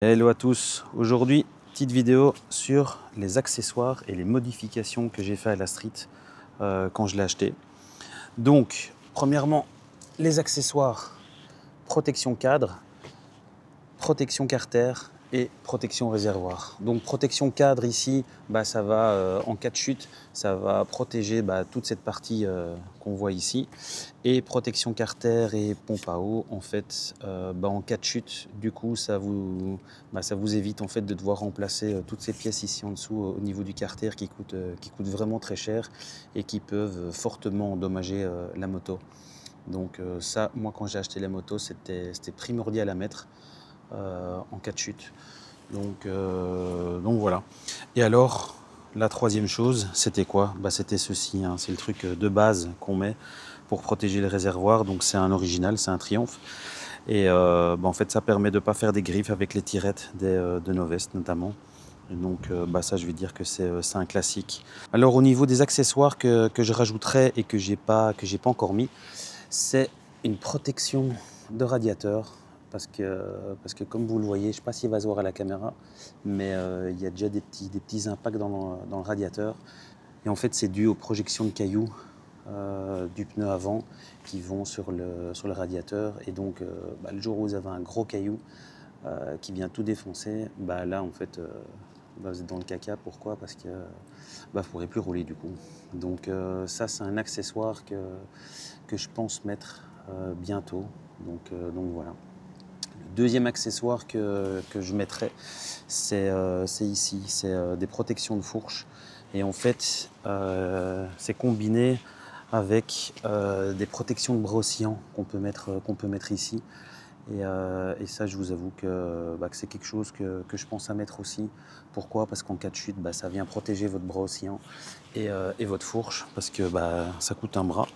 Hello à tous, aujourd'hui petite vidéo sur les accessoires et les modifications que j'ai fait à la Street quand je l'ai acheté. Donc premièrement les accessoires, protection cadre, protection carter et protection réservoir. Donc protection cadre ici, ça va en cas de chute, ça va protéger toute cette partie qu'on voit ici. Et protection carter et pompe à eau, en fait, en cas de chute, du coup, ça vous évite en fait de devoir remplacer toutes ces pièces ici en dessous au niveau du carter qui coûtent vraiment très cher et qui peuvent fortement endommager la moto. Donc ça, moi quand j'ai acheté la moto, c'était primordial à mettre en cas de chute. Donc voilà. Et alors, la troisième chose, c'était quoi? C'était ceci, hein. C'est le truc de base qu'on met pour protéger les réservoirs. Donc c'est un original, c'est un Triomphe. Et en fait, ça permet de ne pas faire des griffes avec les tirettes de nos vestes notamment. Et donc ça, je vais dire que c'est un classique. Alors au niveau des accessoires que je rajouterais et que j'ai pas encore mis, c'est une protection de radiateur. Parce que comme vous le voyez, je ne sais pas s'il va se voir à la caméra, mais il y a déjà des petits impacts dans le radiateur. Et en fait, c'est dû aux projections de cailloux du pneu avant qui vont sur le radiateur. Et donc, le jour où vous avez un gros caillou qui vient tout défoncer, là, en fait, vous êtes dans le caca. Pourquoi? Parce que vous ne pourrez plus rouler du coup. Donc ça, c'est un accessoire que je pense mettre bientôt. Donc voilà. Le deuxième accessoire que je mettrai, c'est ici, c'est des protections de fourche. Et en fait, c'est combiné avec des protections de bras oscillants qu'on peut mettre ici. Et ça, je vous avoue que c'est quelque chose que je pense à mettre aussi. Pourquoi? Parce qu'en cas de chute, ça vient protéger votre bras oscillant et votre fourche, parce que ça coûte un bras.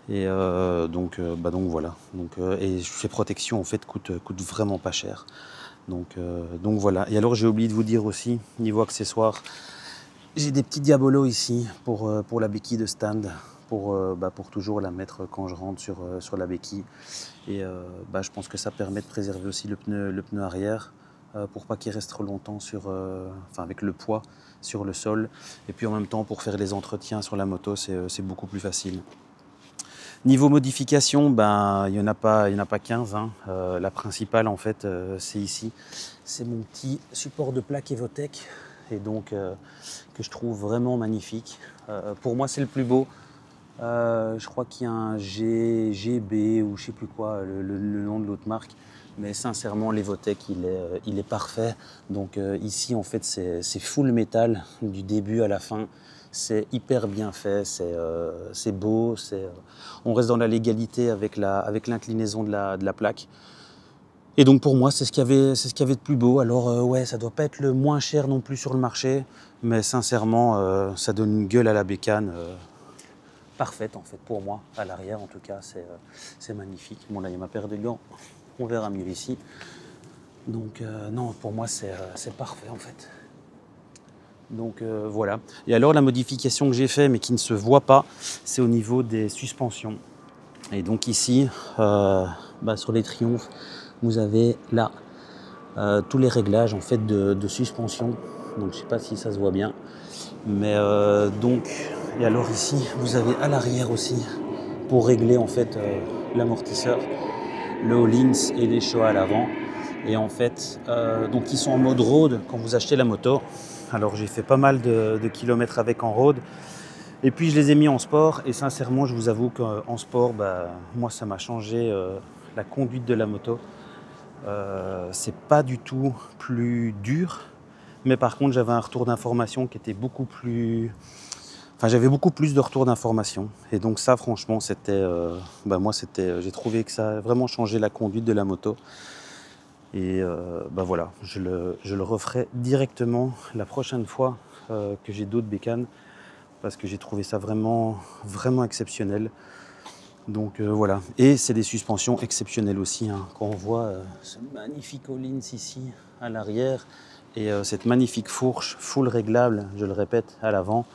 Et donc voilà. Et ces protections en fait coûtent vraiment pas cher. Donc voilà. Et alors j'ai oublié de vous dire aussi, niveau accessoires, j'ai des petits diabolos ici pour la béquille de stand, pour toujours la mettre quand je rentre sur la béquille. Et je pense que ça permet de préserver aussi le pneu arrière pour pas qu'il reste trop longtemps avec le poids sur le sol. Et puis en même temps, pour faire les entretiens sur la moto, c'est beaucoup plus facile. Niveau modification, il n'y en a pas 15. Hein. La principale, en fait, c'est ici. C'est mon petit support de plaque Evotech, et donc que je trouve vraiment magnifique. Pour moi, c'est le plus beau. Je crois qu'il y a un GB ou je sais plus quoi, le nom de l'autre marque. Mais sincèrement, l'Evotech, il est parfait. Donc ici, en fait, c'est full métal du début à la fin. C'est hyper bien fait, c'est beau. On reste dans la légalité avec l'inclinaison de la plaque. Et donc pour moi, c'est ce qu'il y avait de plus beau. Alors ouais, ça doit pas être le moins cher non plus sur le marché. Mais sincèrement, ça donne une gueule à la bécane. Parfaite en fait pour moi, à l'arrière en tout cas, c'est magnifique. Bon là il y a ma paire de gants, on verra mieux ici. Donc non, pour moi c'est parfait en fait. Donc voilà. Et alors la modification que j'ai fait mais qui ne se voit pas, c'est au niveau des suspensions. Et donc ici, sur les Triumph, vous avez là tous les réglages en fait de suspension. Donc je sais pas si ça se voit bien. Mais et alors ici, vous avez à l'arrière aussi, pour régler en fait l'amortisseur, le Öhlins et les Showa à l'avant. Et en fait, donc ils sont en mode road quand vous achetez la moto. Alors j'ai fait pas mal de kilomètres avec en road. Et puis je les ai mis en sport. Et sincèrement, je vous avoue qu'en sport, moi ça m'a changé la conduite de la moto. C'est pas du tout plus dur. Mais par contre, j'avais un retour d'information qui était beaucoup plus... j'avais beaucoup plus de retours d'informations. Et donc ça, franchement, c'était... j'ai trouvé que ça a vraiment changé la conduite de la moto. Et voilà, je le referai directement la prochaine fois que j'ai d'autres bécanes. Parce que j'ai trouvé ça vraiment, vraiment exceptionnel. Donc voilà. Et c'est des suspensions exceptionnelles aussi. Hein. Quand on voit ce magnifique Öhlins ici, à l'arrière, et cette magnifique fourche full réglable, je le répète, à l'avant,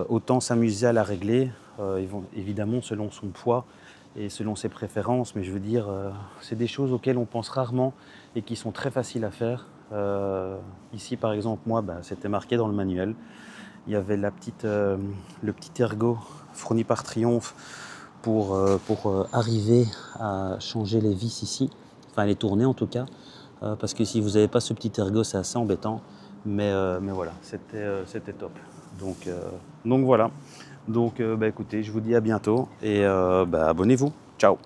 autant s'amuser à la régler, évidemment selon son poids et selon ses préférences, mais je veux dire, c'est des choses auxquelles on pense rarement et qui sont très faciles à faire. Ici par exemple, moi, c'était marqué dans le manuel. Il y avait le petit ergot fourni par Triomphe pour arriver à changer les vis ici, enfin les tourner en tout cas, parce que si vous n'avez pas ce petit ergot, c'est assez embêtant, mais voilà, c'était top. Donc voilà, donc écoutez, je vous dis à bientôt et abonnez-vous, ciao.